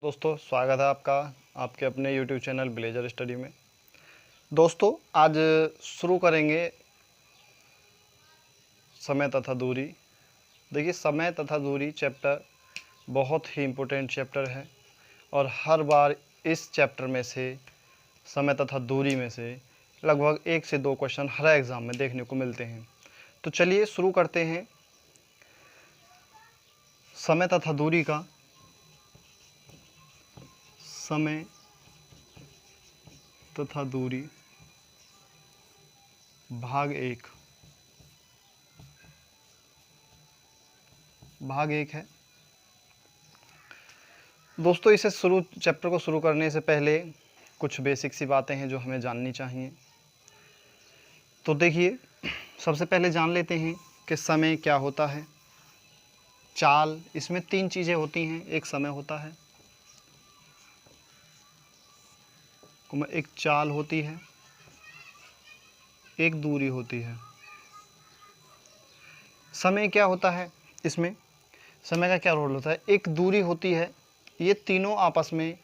दोस्तों स्वागत है आपका आपके अपने YouTube चैनल ब्लेजर स्टडी में। दोस्तों आज शुरू करेंगे समय तथा दूरी। देखिए समय तथा दूरी चैप्टर बहुत ही इम्पोर्टेंट चैप्टर है और हर बार इस चैप्टर में से समय तथा दूरी में से लगभग 1 से 2 क्वेश्चन हर एग्ज़ाम में देखने को मिलते हैं। तो चलिए शुरू करते हैं समय तथा दूरी का। समय तथा दूरी भाग एक है। दोस्तों इसे चैप्टर को शुरू करने से पहले कुछ बेसिक सी बातें हैं जो हमें जाननी चाहिए। तो देखिए सबसे पहले जान लेते हैं कि समय क्या होता है। चाल, इसमें 3 चीज़ें होती हैं। एक समय होता है, एक चाल होती है, एक दूरी होती है। समय क्या होता है, इसमें समय का क्या रोल होता है। एक दूरी होती है, ये तीनों आपस में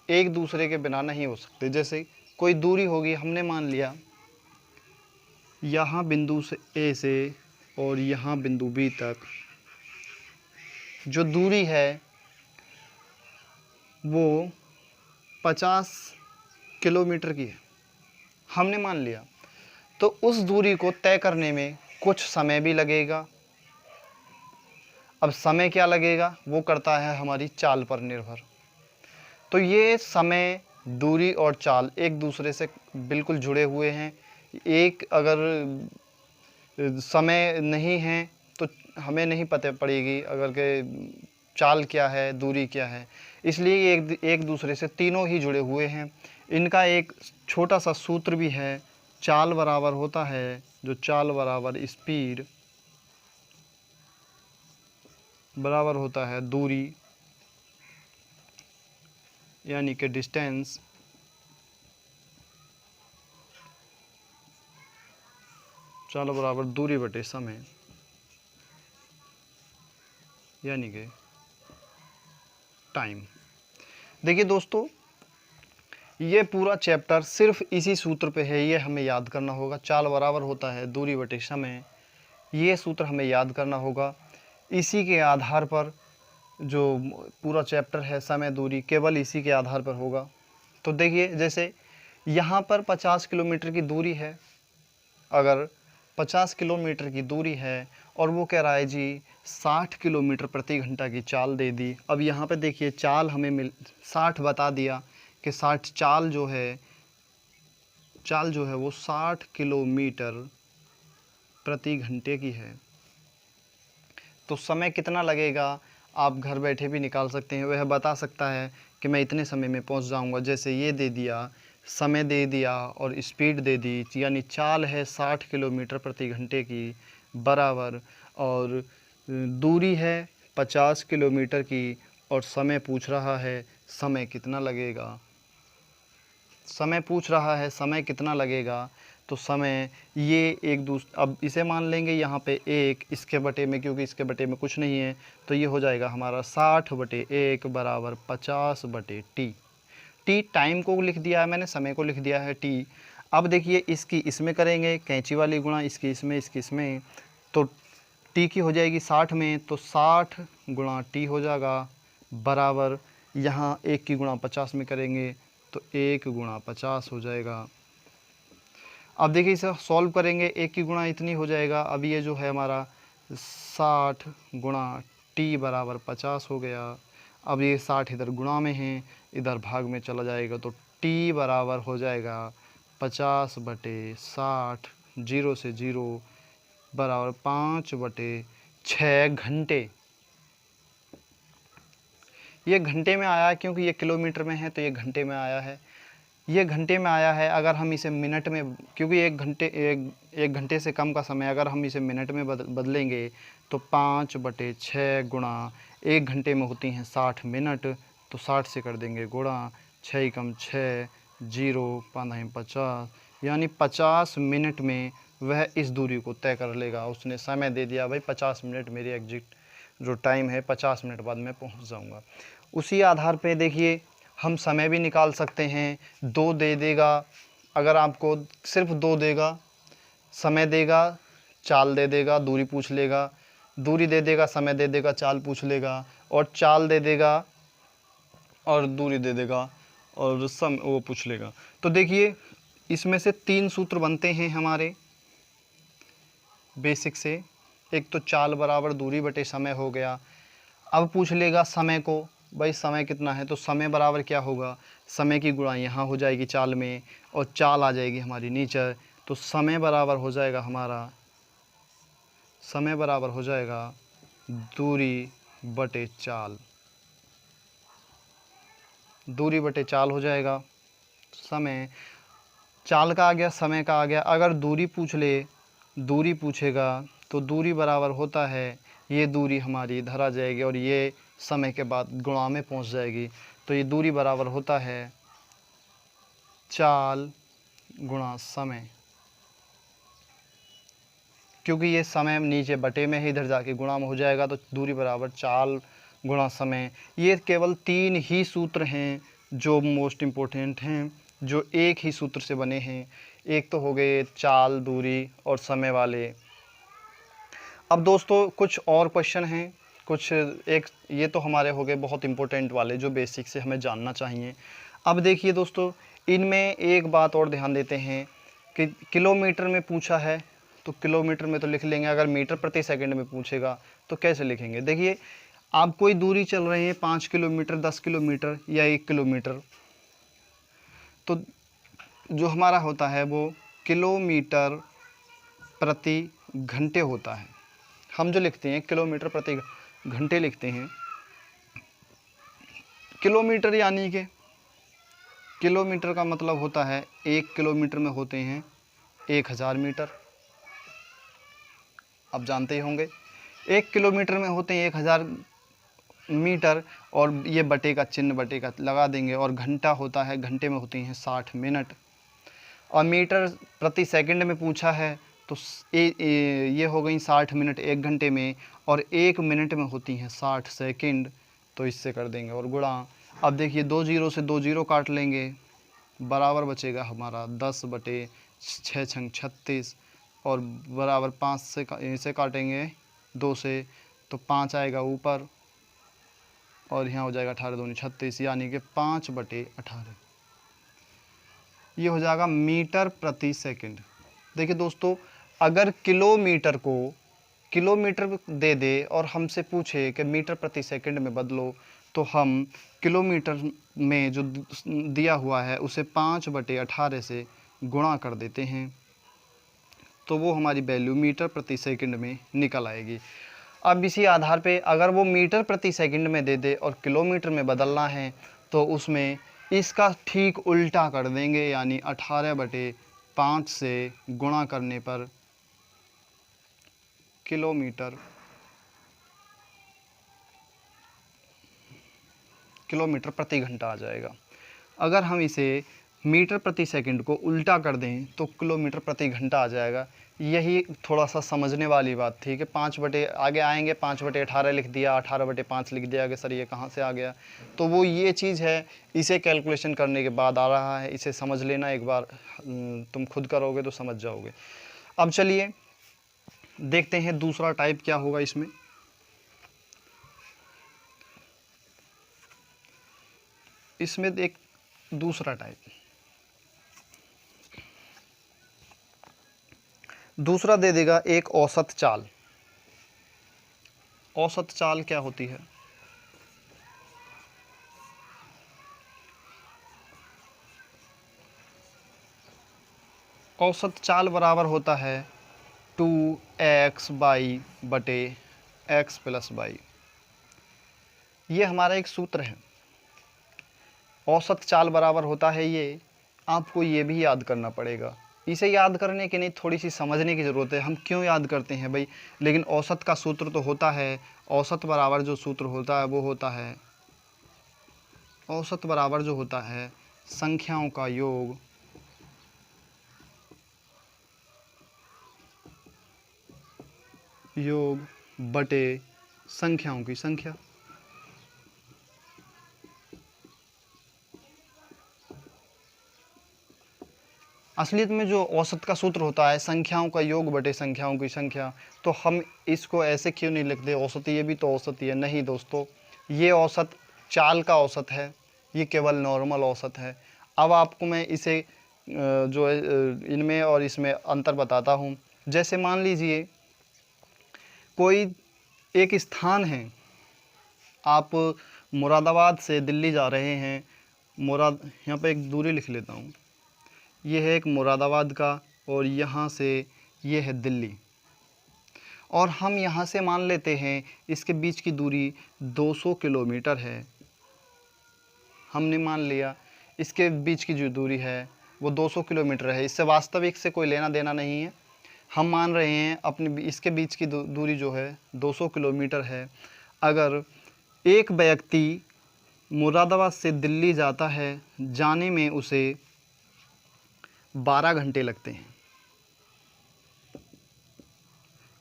एक दूसरे के बिना नहीं हो सकते। जैसे कोई दूरी होगी, हमने मान लिया यहाँ बिंदु से ए से और यहाँ बिंदु बी तक जो दूरी है वो 50 किलोमीटर की है, हमने मान लिया। तो उस दूरी को तय करने में कुछ समय भी लगेगा। अब समय क्या लगेगा वो करता है हमारी चाल पर निर्भर। तो ये समय, दूरी और चाल एक दूसरे से बिल्कुल जुड़े हुए हैं। एक अगर समय नहीं है तो हमें नहीं पता पड़ेगी अगर के चाल क्या है, दूरी क्या है। इसलिए ये एक दूसरे से तीनों ही जुड़े हुए हैं। इनका एक छोटा सा सूत्र भी है। चाल बराबर होता है, जो चाल बराबर स्पीड बराबर होता है दूरी यानी कि डिस्टेंस चाल बराबर दूरी बटे समय यानी कि टाइम। देखिए दोस्तों ये पूरा चैप्टर सिर्फ इसी सूत्र पे है, ये हमें याद करना होगा। चाल बराबर होता है दूरी बटे समय, ये सूत्र हमें याद करना होगा। इसी के आधार पर जो पूरा चैप्टर है समय दूरी केवल इसी के आधार पर होगा। तो देखिए जैसे यहाँ पर 50 किलोमीटर की दूरी है। अगर 50 किलोमीटर की दूरी है और वो कह रहा है जी 60 किलोमीटर प्रति घंटा की चाल दे दी। अब यहाँ पे देखिए चाल हमें 60 बता दिया कि 60 चाल जो है वो 60 किलोमीटर प्रति घंटे की है। तो समय कितना लगेगा आप घर बैठे भी निकाल सकते हैं। वह बता सकता है कि मैं इतने समय में पहुंच जाऊंगा। जैसे ये दे दिया, समय दे दिया और स्पीड दे दी, यानी चाल है 60 किलोमीटर प्रति घंटे की बराबर, और दूरी है 50 किलोमीटर की, और समय पूछ रहा है समय कितना लगेगा। समय पूछ रहा है समय कितना लगेगा। तो समय ये अब इसे मान लेंगे यहाँ पे 1 इसके बटे में, क्योंकि इसके बटे में कुछ नहीं है। तो ये हो जाएगा हमारा 60 बटे 1 बराबर 50 बटे टी। टी टाइम को लिख दिया है मैंने, समय को लिख दिया है टी। अब देखिए इसकी इसमें करेंगे, कैंची वाली गुणा इसकी इसमें। तो टी की हो जाएगी 60 में, तो 60 गुणा टी हो जाएगा बराबर, यहाँ 1 की गुणा 50 में करेंगे तो 1 गुणा 50 हो जाएगा। अब देखिए इसे सॉल्व करेंगे, 1 की गुणा इतनी हो जाएगा। अब ये जो है हमारा 60 गुणा टी बराबर 50 हो गया। अब ये 60 इधर गुणा में है, इधर भाग में चला जाएगा, तो टी बराबर हो जाएगा 50 बटे 60, 0 से 0 बराबर 5 बटे 6 घंटे। ये घंटे में आया क्योंकि ये किलोमीटर में है, तो ये घंटे में आया है। ये घंटे में आया है। अगर हम इसे मिनट में, क्योंकि एक घंटे से कम का समय, अगर हम इसे मिनट में बदलेंगे तो 5 बटे 6 गुणा 1 घंटे में होती हैं 60 मिनट, तो 60 से कर देंगे गुणा, 6 कम 6, 0 5 50, यानी 50 मिनट में वह इस दूरी को तय कर लेगा। उसने समय दे दिया भाई 50 मिनट, मेरी एग्जैक्ट जो टाइम है 50 मिनट बाद मैं पहुंच जाऊंगा। उसी आधार पे देखिए हम समय भी निकाल सकते हैं। 2 दे देगा, अगर आपको सिर्फ 2 देगा, समय देगा, चाल दे देगा, दूरी पूछ लेगा, दूरी दे देगा, समय दे देगा, चाल पूछ लेगा, और चाल दे देगा और दूरी दे देगा और वो पूछ लेगा। तो देखिए इसमें से 3 सूत्र बनते हैं हमारे बेसिक से। एक तो चाल बराबर दूरी बटे समय हो गया। अब पूछ लेगा समय को, भाई समय कितना है, तो समय बराबर क्या होगा, समय की गुणा यहाँ हो जाएगी चाल में, और चाल आ जाएगी हमारी नीचे। तो समय बराबर हो जाएगा हमारा, समय बराबर हो जाएगा दूरी बटे चाल, दूरी बटे चाल हो जाएगा। समय चाल का आ गया, समय का आ गया। अगर दूरी पूछ ले, दूरी पूछेगा तो दूरी बराबर होता है, ये दूरी हमारी इधर आ जाएगी और ये समय के बाद गुणा में पहुंच जाएगी। तो ये दूरी बराबर होता है चाल गुणा समय, क्योंकि ये समय नीचे बटे में है, इधर जाके गुणा में हो जाएगा। तो दूरी बराबर चाल गुणा समय। ये केवल 3 ही सूत्र हैं जो मोस्ट इम्पोर्टेंट हैं, जो एक ही सूत्र से बने हैं। एक तो हो गए चाल, दूरी और समय वाले। अब दोस्तों कुछ और क्वेश्चन हैं, कुछ एक ये तो हमारे हो गए बहुत इम्पोर्टेंट वाले जो बेसिक से हमें जानना चाहिए। अब देखिए दोस्तों, इनमें एक बात और ध्यान देते हैं कि किलोमीटर में पूछा है तो किलोमीटर में तो लिख लेंगे, अगर मीटर प्रति सेकंड में पूछेगा तो कैसे लिखेंगे। देखिए आप कोई दूरी चल रहे हैं 5 किलोमीटर, 10 किलोमीटर या 1 किलोमीटर, तो जो हमारा होता है वो किलोमीटर प्रति घंटे होता है। हम जो लिखते हैं किलोमीटर प्रति घंटे लिखते हैं। किलोमीटर यानी कि किलोमीटर का मतलब होता है 1 किलोमीटर में होते हैं 1000 मीटर। आप जानते ही होंगे 1 किलोमीटर में होते हैं 1000 मीटर, और ये बटे का चिन्ह बटे का लगा देंगे। और घंटा होता है, घंटे में होती हैं 60 मिनट। और मीटर प्रति सेकंड में पूछा है तो ये हो गई 60 मिनट 1 घंटे में, और 1 मिनट में होती हैं 60 सेकंड। तो इससे कर देंगे और गुणा। अब देखिए 2 जीरो से 2 जीरो काट लेंगे, बराबर बचेगा हमारा 10 बटे 6 छंग 36, और बराबर 5 से इसे काटेंगे 2 से तो 5 आएगा ऊपर, और यहाँ हो जाएगा 18 दूनी 36, यानी कि 5 बटे 18। ये हो जाएगा मीटर प्रति सेकंड। देखिए दोस्तों, अगर किलोमीटर को किलोमीटर दे दे और हमसे पूछे कि मीटर प्रति सेकंड में बदलो, तो हम किलोमीटर में जो दिया हुआ है उसे 5 बटे 18 से गुणा कर देते हैं, तो वो हमारी वैल्यू मीटर प्रति सेकंड में निकल आएगी। अब इसी आधार पे अगर वो मीटर प्रति सेकंड में दे दे और किलोमीटर में बदलना है, तो उसमें इसका ठीक उल्टा कर देंगे, यानी 18 बटे 5 से गुणा करने पर किलोमीटर प्रति घंटा आ जाएगा। अगर हम इसे मीटर प्रति सेकंड को उल्टा कर दें तो किलोमीटर प्रति घंटा आ जाएगा। यही थोड़ा सा समझने वाली बात थी कि 5 बटे आगे आएंगे, 5 बटे 18 लिख दिया, 18 बटे 5 लिख दिया कि सर ये कहाँ से आ गया। तो वो ये चीज़ है, इसे कैलकुलेशन करने के बाद आ रहा है, इसे समझ लेना एक बार, तुम खुद करोगे तो समझ जाओगे। अब चलिए देखते हैं दूसरा टाइप क्या होगा इसमें। इसमें एक दूसरा टाइप, दूसरा दे देगा एक औसत चाल। औसत चाल क्या होती है? औसत चाल बराबर होता है 2x बाई बटे x प्लस बाई। ये हमारा एक सूत्र है। औसत चाल बराबर होता है ये, आपको ये भी याद करना पड़ेगा। इसे याद करने के लिए थोड़ी सी समझने की ज़रूरत है, हम क्यों याद करते हैं भाई। लेकिन औसत का सूत्र तो होता है, औसत बराबर जो सूत्र होता है वो होता है, औसत बराबर जो होता है संख्याओं का योग बटे संख्याओं की संख्या। असलियत में जो औसत का सूत्र होता है संख्याओं का योग बटे संख्याओं की संख्या, तो हम इसको ऐसे क्यों नहीं लिखते औसत, ये भी तो औसत ही है। नहीं दोस्तों, ये औसत चाल का औसत है, ये केवल नॉर्मल औसत है। अब आपको मैं इसे जो है इनमें और इसमें अंतर बताता हूँ। जैसे मान लीजिए कोई एक स्थान है, आप मुरादाबाद से दिल्ली जा रहे हैं, यहाँ पे एक दूरी लिख लेता हूँ, ये है एक मुरादाबाद का और यहाँ से ये है दिल्ली, और हम यहाँ से मान लेते हैं इसके बीच की दूरी 200 किलोमीटर है। हमने मान लिया इसके बीच की जो दूरी है वो 200 किलोमीटर है, इससे वास्तविक से कोई लेना देना नहीं है। हम मान रहे हैं अपने इसके बीच की दूरी जो है 200 किलोमीटर है। अगर एक व्यक्ति मुरादाबाद से दिल्ली जाता है, जाने में उसे 12 घंटे लगते हैं,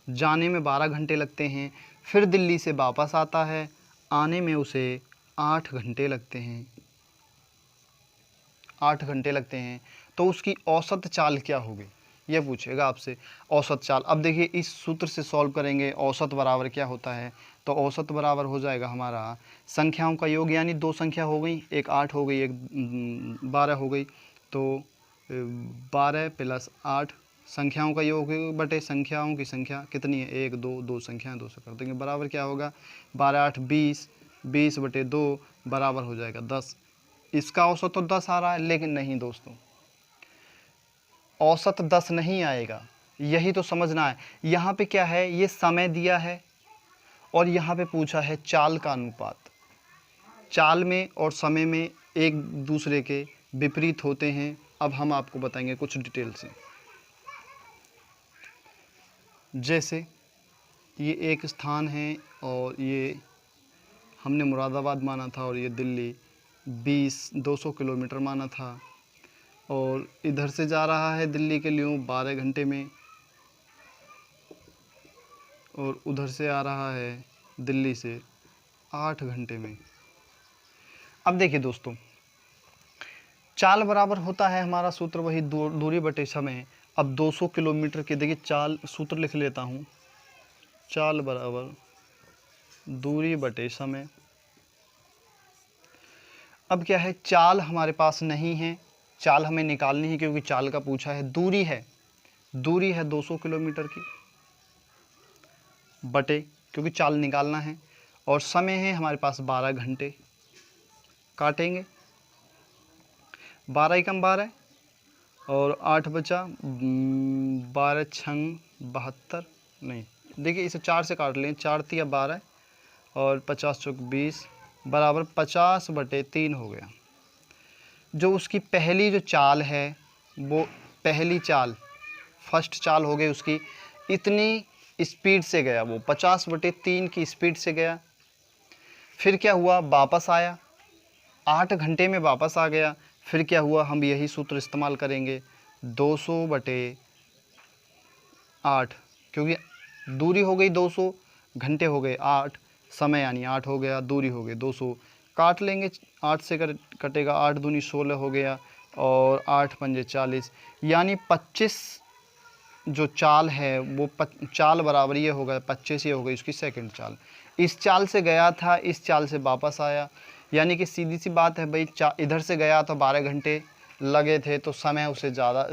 जाने में 12 घंटे लगते हैं। फिर दिल्ली से वापस आता है, आने में उसे 8 घंटे लगते हैं, 8 घंटे लगते हैं। तो उसकी औसत चाल क्या होगी, ये पूछेगा आपसे, औसत चाल। अब देखिए इस सूत्र से सॉल्व करेंगे, औसत बराबर क्या होता है, तो औसत बराबर हो जाएगा हमारा संख्याओं का योग, यानी दो संख्या हो गई, एक 8 हो गई, एक 12 हो गई, तो 12 प्लस 8 संख्याओं का योग बटे संख्याओं की संख्या कितनी है, 1 2, दो संख्याएं 2 से कर देंगे, बराबर क्या होगा 12 8 20, 20 बटे 2 बराबर हो जाएगा 10। इसका औसत तो 10 आ रहा है, लेकिन नहीं दोस्तों, औसत 10 नहीं आएगा, यही तो समझना है। यहाँ पे क्या है, ये समय दिया है और यहाँ पे पूछा है चाल का अनुपात। चाल में और समय में एक दूसरे के विपरीत होते हैं। अब हम आपको बताएंगे कुछ डिटेल से। जैसे ये एक स्थान है और ये हमने मुरादाबाद माना था और ये दिल्ली 200 किलोमीटर माना था, और इधर से जा रहा है दिल्ली के लिए 12 घंटे में, और उधर से आ रहा है दिल्ली से 8 घंटे में। अब देखिए दोस्तों, चाल बराबर होता है हमारा सूत्र वही दूरी बटे समय। अब 200 किलोमीटर के देखिए चाल, सूत्र लिख लेता हूँ, चाल बराबर दूरी बटे समय। अब क्या है, चाल हमारे पास नहीं है, चाल हमें निकालनी है क्योंकि चाल का पूछा है। दूरी है 200 किलोमीटर की, बटे क्योंकि चाल निकालना है, और समय है हमारे पास 12 घंटे। काटेंगे 12 एकम 12 और 8 बचा 12 छंग 72, नहीं देखिए इसे 4 से काट लें, 4 तिया 12 और 50 चौक 20 बराबर 50 बटे 3 हो गया। जो उसकी पहली जो चाल है वो पहली चाल, फर्स्ट चाल हो गई उसकी, इतनी स्पीड से गया, वो 50 बटे 3 की स्पीड से गया। फिर क्या हुआ, वापस आया, 8 घंटे में वापस आ गया। फिर क्या हुआ, हम यही सूत्र इस्तेमाल करेंगे, 200 बटे 8, क्योंकि दूरी हो गई 200, घंटे हो गए 8, समय यानी 8 हो गया, दूरी हो गई 200, काट लेंगे 8 से कटेगा, 8 दूनी 16 हो गया और 8 पंजे 40, यानी 25 जो चाल है वो चाल बराबर ये होगा 25, ये हो गई उसकी सेकंड चाल। इस चाल से गया था, इस चाल से वापस आया, यानी कि सीधी सी बात है भाई, इधर से गया तो 12 घंटे लगे थे तो समय उससे ज़्यादा,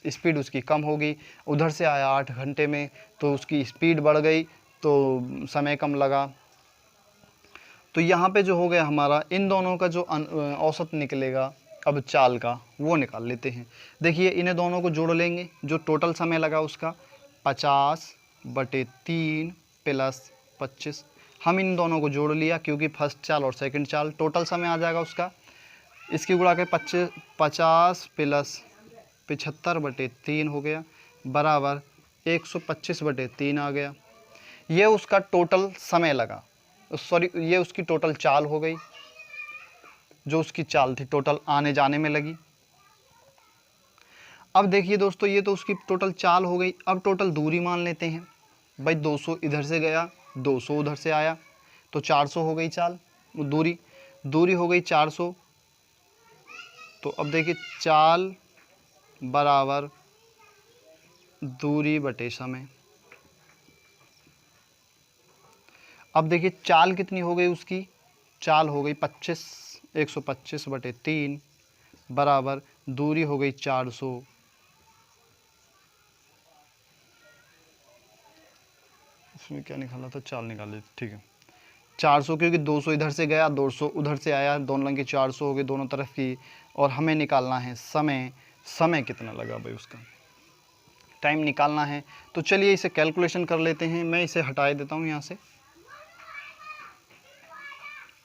स्पीड उसकी कम होगी। उधर से आया 8 घंटे में तो उसकी स्पीड बढ़ गई तो समय कम लगा। तो यहाँ पे जो हो गया हमारा, इन दोनों का जो औसत निकलेगा अब चाल का, वो निकाल लेते हैं। देखिए इन्हें दोनों को जोड़ लेंगे, जो टोटल समय लगा उसका 50 बटे 3 प्लस 25, हम इन दोनों को जोड़ लिया क्योंकि फर्स्ट चाल और सेकंड चाल, टोटल समय आ जाएगा उसका, इसकी गुणा के 50 प्लस 75 बटे 3 हो गया बराबर 125 बटे 3 आ गया। ये उसका टोटल समय लगा, सॉरी ये उसकी टोटल चाल हो गई, जो उसकी चाल थी टोटल आने जाने में लगी। अब देखिए दोस्तों, ये तो उसकी टोटल चाल हो गई, अब टोटल दूरी मान लेते हैं भाई, 200 इधर से गया, 200 उधर से आया तो 400 हो गई चाल, दूरी हो गई 400। तो अब देखिए चाल बराबर दूरी बटे समय। अब देखिए चाल कितनी हो गई उसकी, चाल हो गई 25, 125 बटे 3 बराबर दूरी हो गई 400। इसमें क्या निकाला था, चाल निकाले, ठीक है 400, क्योंकि 200 इधर से गया, 200 उधर से आया, दोनों लंग की 400 हो गई दोनों तरफ की। और हमें निकालना है समय, समय कितना लगा भाई, उसका टाइम निकालना है। तो चलिए इसे कैलकुलेशन कर लेते हैं। मैं इसे हटा देता हूँ यहाँ से,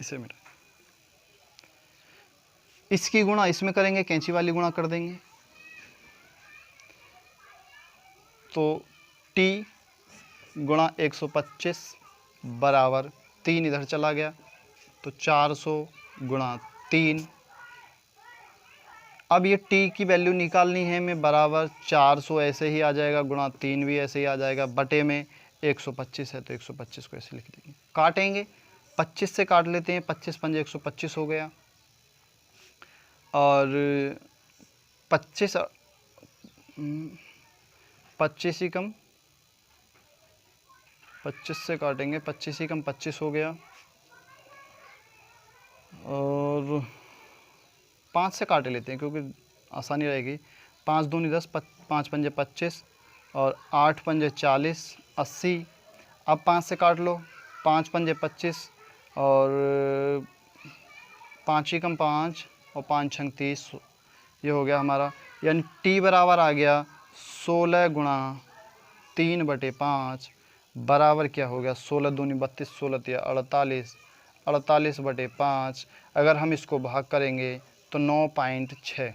इसे मिटा, इसकी गुणा इसमें करेंगे, कैंची वाली गुणा कर देंगे। तो t गुणा 125 बराबर 3 इधर चला गया, तो 400 गुणा 3। अब ये t की वैल्यू निकालनी है हमें, बराबर 400 ऐसे ही आ जाएगा, गुणा 3 भी ऐसे ही आ जाएगा, बटे में 125 है तो 125 को ऐसे लिख देंगे। काटेंगे, 25 से काट लेते हैं, 25 पंजे 125 हो गया, और 25 ही कम 25 से काटेंगे, 25 ही कम 25 हो गया, और 5 से काट लेते हैं क्योंकि आसानी रहेगी। 5 दूनी 10, 5 पंजे 25 और 8 पंजे 40, 80। अब 5 से काट लो, 5 पंजे 25 और 5 ही कम 5 और 5 छंग 30, ये हो गया हमारा। यानी t बराबर आ गया 16 गुणा 3 बटे 5 बराबर क्या हो गया, 16 दूनी 32, 16 तिया 48, 48 बटे 5। अगर हम इसको भाग करेंगे तो 9.6,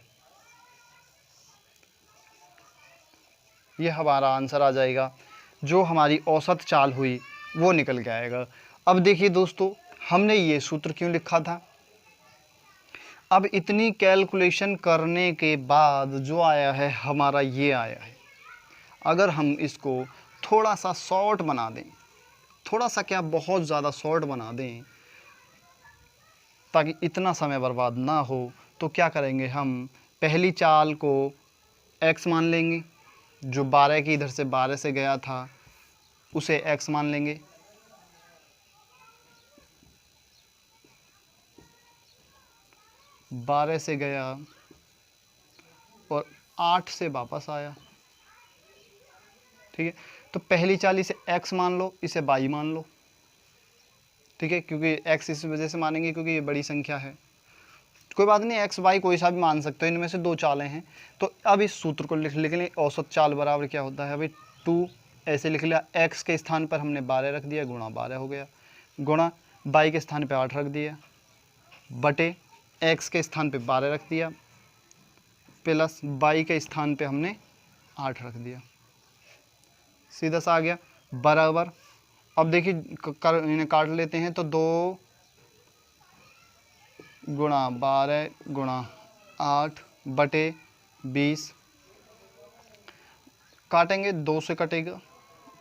ये हमारा आंसर आ जाएगा। जो हमारी औसत चाल हुई वो निकल के आएगा। अब देखिए दोस्तों, हमने ये सूत्र क्यों लिखा था। अब इतनी कैलकुलेशन करने के बाद जो आया है हमारा ये आया है। अगर हम इसको थोड़ा सा शॉर्ट बना दें, थोड़ा सा क्या बहुत ज़्यादा शॉर्ट बना दें ताकि इतना समय बर्बाद ना हो, तो क्या करेंगे, हम पहली चाल को x मान लेंगे, जो 12 की इधर से 12 से गया था उसे x मान लेंगे। बारह से गया और 8 से वापस आया, ठीक है। तो पहली चाल इसे x मान लो, इसे y मान लो, ठीक है, क्योंकि x इस वजह से मानेंगे क्योंकि ये बड़ी संख्या है। कोई बात नहीं, x y कोई सा भी मान सकते हो, इनमें से 2 चालें हैं। तो अब इस सूत्र को लिख लें, औसत चाल बराबर क्या होता है, अभी 2 ऐसे लिख लिया, x के स्थान पर हमने 12 रख दिया, गुणा 12 हो गया, गुणा y के स्थान पे 8 रख दिया, बटे x के स्थान पे 12 रख दिया, प्लस y के स्थान पे हमने 8 रख दिया, सीधा सा आ गया, बराबर। अब देखिए इन्हें काट लेते हैं, तो 2 गुणा 12 गुणा 8 बटे 20, काटेंगे 2 से कटेगा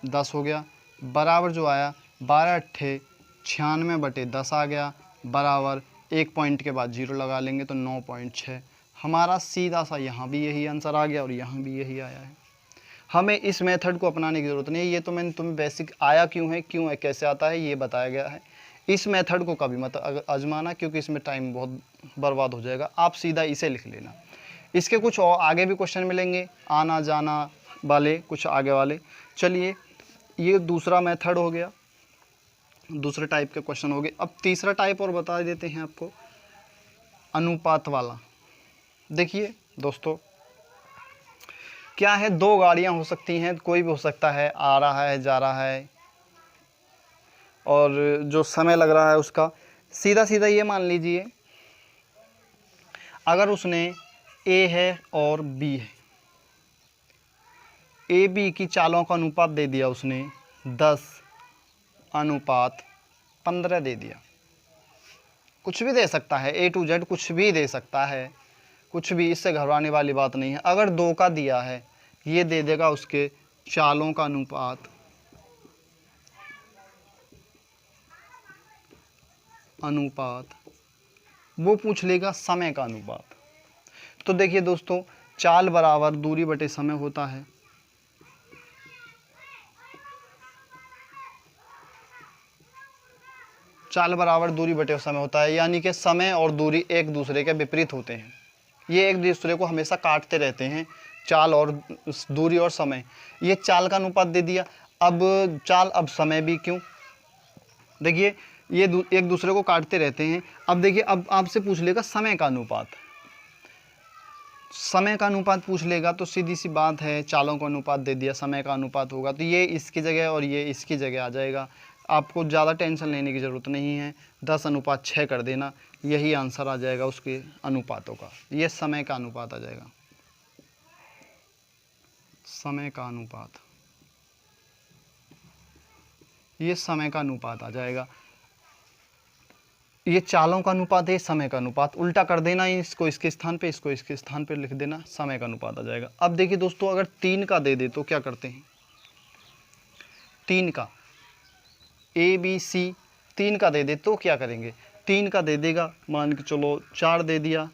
10 हो गया, बराबर जो आया 12 अट्ठे 96 बटे 10 आ गया, बराबर 1 पॉइंट के बाद 0 लगा लेंगे तो 9.6। हमारा सीधा सा यहाँ भी यही आंसर आ गया और यहाँ भी यही आया है। हमें इस मेथड को अपनाने की ज़रूरत नहीं है, ये तो मैंने तुम्हें बेसिक आया क्यों है कैसे आता है ये बताया गया है। इस मेथड को कभी मत आजमाना क्योंकि इसमें टाइम बहुत बर्बाद हो जाएगा। आप सीधा इसे लिख लेना। इसके कुछ और आगे भी क्वेश्चन मिलेंगे, आना जाना वाले कुछ आगे वाले। चलिए ये दूसरा मेथड हो गया, दूसरे टाइप के क्वेश्चन हो गए। अब तीसरा टाइप और बता देते हैं आपको, अनुपात वाला। देखिए दोस्तों क्या है, 2 गाड़ियां हो सकती हैं, कोई भी हो सकता है, आ रहा है जा रहा है, और जो समय लग रहा है उसका सीधा सीधा ये मान लीजिए, अगर उसने ए है और बी है, ए बी की चालों का अनुपात दे दिया उसने 10:15 दे दिया, कुछ भी दे सकता है, A to Z कुछ भी दे सकता है, कुछ भी, इससे घबराने वाली बात नहीं है। अगर 2 का दिया है, ये दे देगा उसके चालों का अनुपात, वो पूछ लेगा समय का अनुपात। तो देखिए दोस्तों चाल बराबर दूरी बटे समय होता है। चाल बराबर दूरी बटे समय होता है, यानी कि समय और दूरी एक दूसरे के विपरीत होते हैं। ये एक दूसरे को हमेशा काटते रहते हैं, चाल और दूरी और समय। ये चाल का अनुपात दे दिया। अब चाल, अब समय भी क्यों, देखिए ये एक दूसरे को काटते रहते हैं। अब देखिए, अब आपसे पूछ लेगा समय का अनुपात, समय का अनुपात पूछ लेगा तो सीधी सी बात है, चालों का अनुपात दे दिया, समय का अनुपात होगा तो ये इसकी जगह और ये इसकी जगह आ जाएगा। आपको ज़्यादा टेंशन लेने की ज़रूरत नहीं है, 10:6 कर देना, यही आंसर आ जाएगा उसके अनुपातों का। ये समय का अनुपात आ जाएगा, समय का अनुपात, ये समय का अनुपात आ जाएगा। ये चालों का अनुपात है, समय का अनुपात, उल्टा कर देना, इसको इसके स्थान पे, इसको इसके स्थान पे लिख देना, समय का अनुपात आ जाएगा। अब देखिए दोस्तों, अगर 3 का दे दे तो क्या करते हैं, 3 का ABC 3 का दे दे तो क्या करेंगे, 3 का दे देगा, मान के चलो 4 दे दिया,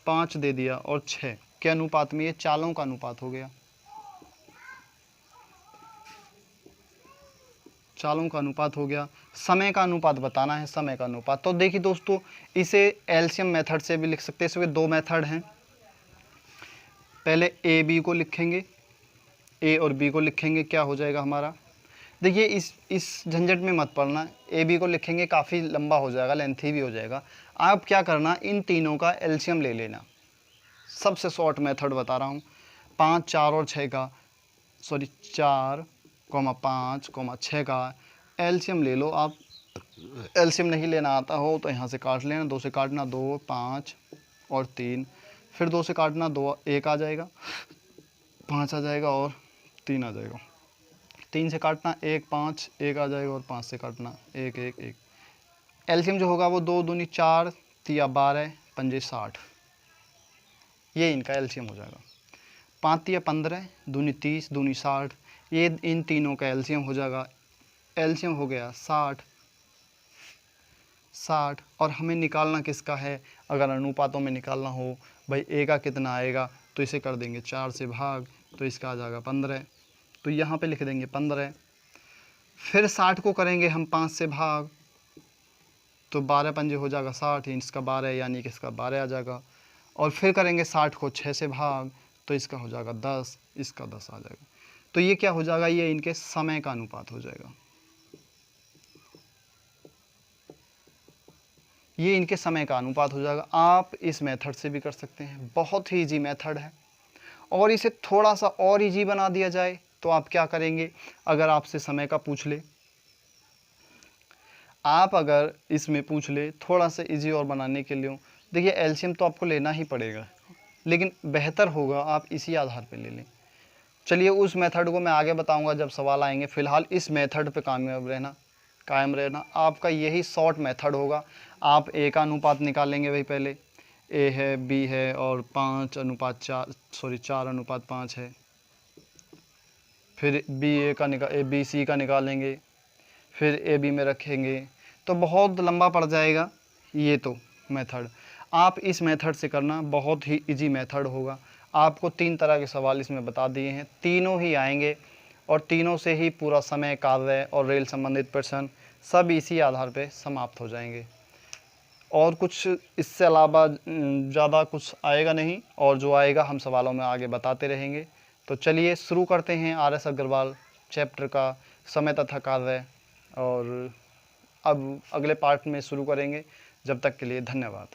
5 दे दिया और 6 के अनुपात में, ये चालों का अनुपात हो गया, चालों का अनुपात हो गया। समय का अनुपात बताना है, समय का अनुपात। तो देखिए दोस्तों, इसे एलसीएम मेथड से भी लिख सकते हैं। इसमें 2 मेथड हैं। पहले ए बी को लिखेंगे, ए और बी को लिखेंगे, क्या हो जाएगा हमारा, देखिए इस झंझट में मत पड़ना, ए बी को लिखेंगे काफ़ी लंबा हो जाएगा, लेंथी भी हो जाएगा। आप क्या करना, इन तीनों का एलसीएम ले लेना, सबसे शॉर्ट मेथड बता रहा हूँ। 5, 4 और 6 का, सॉरी 4, 5, 6 का एलसीएम ले लो आप। एलसीएम नहीं लेना आता हो तो यहाँ से काट लेना, 2 से काटना 2, 5 और 3, फिर 2 से काटना 2, 1 आ जाएगा, 5 आ जाएगा और 3 आ जाएगा। 3 से काटना 1, 5, 1 आ जाएगा और 5 से काटना 1, 1, 1। एलसीएम जो होगा वो 2 दूनी 4, 3 12, 5 60, ये इनका एलसीएम हो जाएगा। 5 3 15, दूनी 30, दूनी 60, ये इन तीनों का एलसीएम हो जाएगा। एलसीएम हो गया 60। और हमें निकालना किसका है, अगर अनुपातों में निकालना हो भाई, ए का कितना आएगा तो इसे कर देंगे 4 से भाग, तो इसका आ जाएगा 15, तो यहाँ पे लिख देंगे 15। फिर 60 को करेंगे हम 5 से भाग, तो 12 पंजे हो जाएगा 60, इसका 12 यानी कि इसका 12 आ जाएगा। और फिर करेंगे 60 को 6 से भाग, तो इसका हो जाएगा 10, इसका 10 आ जाएगा। तो ये क्या हो जाएगा, ये इनके समय का अनुपात हो जाएगा, ये इनके समय का अनुपात हो जाएगा। आप इस मेथड से भी कर सकते हैं, बहुत ही इजी मेथड है। और इसे थोड़ा सा और इजी बना दिया जाए तो आप क्या करेंगे, अगर आपसे समय का पूछ ले, आप अगर इसमें पूछ ले थोड़ा सा इजी और बनाने के लिए, देखिए एलसीएम तो आपको लेना ही पड़ेगा, लेकिन बेहतर होगा आप इसी आधार पे ले लें। चलिए उस मेथड को मैं आगे बताऊंगा जब सवाल आएंगे, फ़िलहाल इस मेथड पे कायम रहना। आपका यही शॉर्ट मेथड होगा। आप ए का अनुपात निकालेंगे भाई, पहले ए है, बी है और 4:5 है। फिर बी सी का निकालेंगे, फिर ए बी में रखेंगे, तो बहुत लंबा पड़ जाएगा ये तो मेथड। आप इस मेथड से करना, बहुत ही इजी मेथड होगा। आपको 3 तरह के सवाल इसमें बता दिए हैं, तीनों ही आएंगे और तीनों से ही पूरा समय, कार्य और रेल संबंधित प्रश्न सब इसी आधार पे समाप्त हो जाएंगे। और कुछ इससे अलावा ज़्यादा कुछ आएगा नहीं, और जो आएगा हम सवालों में आगे बताते रहेंगे। तो चलिए शुरू करते हैं आर.एस. अग्रवाल चैप्टर का समय तथा कार्य, और अब अगले पार्ट में शुरू करेंगे। जब तक के लिए धन्यवाद।